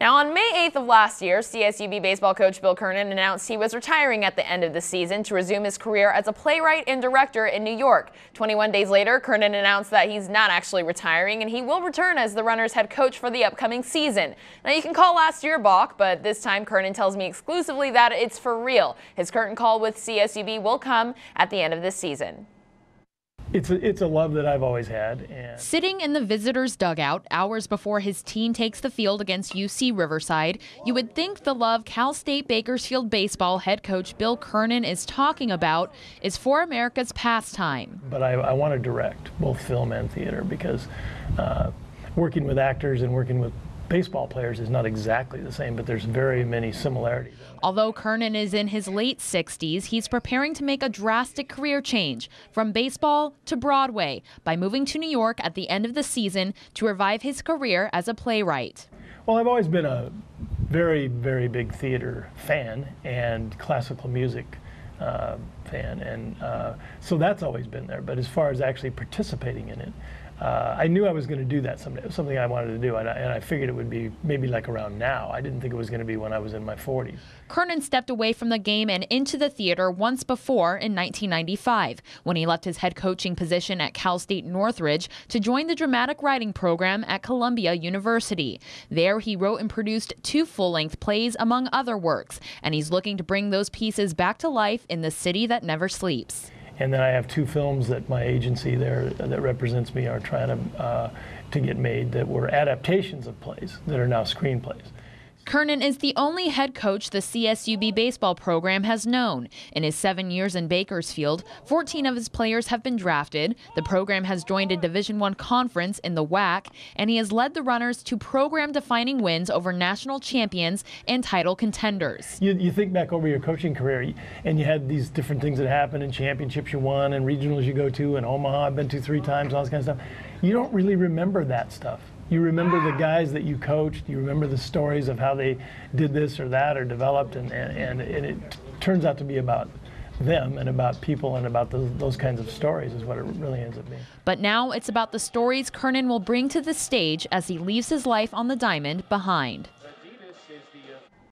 Now, on May 8th of last year, CSUB baseball coach Bill Kernen announced he was retiring at the end of the season to resume his career as a playwright and director in New York. 21 days later, Kernen announced that he's not actually retiring and he will return as the Runners' head coach for the upcoming season. Now, you can call last year balk, but this time Kernen tells me exclusively that it's for real. His curtain call with CSUB will come at the end of this season. It's a love that I've always had. And sitting in the visitors' dugout hours before his team takes the field against UC Riverside, you would think the love Cal State Bakersfield baseball head coach Bill Kernen is talking about is for America's pastime. But I want to direct both film and theater because working with actors and working with baseball players is not exactly the same, but there's very many similarities. Although Kernen is in his late 60s, he's preparing to make a drastic career change from baseball to Broadway by moving to New York at the end of the season to revive his career as a playwright. Well, I've always been a very, very big theater fan and classical music fan, and so that's always been there. But as far as actually participating in it, I knew I was going to do that someday. It was something I wanted to do, and I figured it would be maybe like around now. I didn't think it was going to be when I was in my 40s. Kernen stepped away from the game and into the theater once before in 1995, when he left his head coaching position at Cal State Northridge to join the dramatic writing program at Columbia University. There he wrote and produced 2 full-length plays, among other works, and he's looking to bring those pieces back to life in the city that never sleeps. And then I have 2 films that my agency there that represents me are trying to get made that were adaptations of plays that are now screenplays. Kernen is the only head coach the CSUB baseball program has known. In his 7 years in Bakersfield, 14 of his players have been drafted. The program has joined a Division I conference in the WAC, and he has led the Runners to program-defining wins over national champions and title contenders. You think back over your coaching career, and you had these different things that happened, and championships you won, and regionals you go to, and Omaha I've been to 3 times, all this kind of stuff. You don't really remember that stuff. You remember the guys that you coached, you remember the stories of how they did this or that or developed, and it turns out to be about them and about people and about those kinds of stories is what it really ends up being. But now it's about the stories Kernen will bring to the stage as he leaves his life on the diamond behind.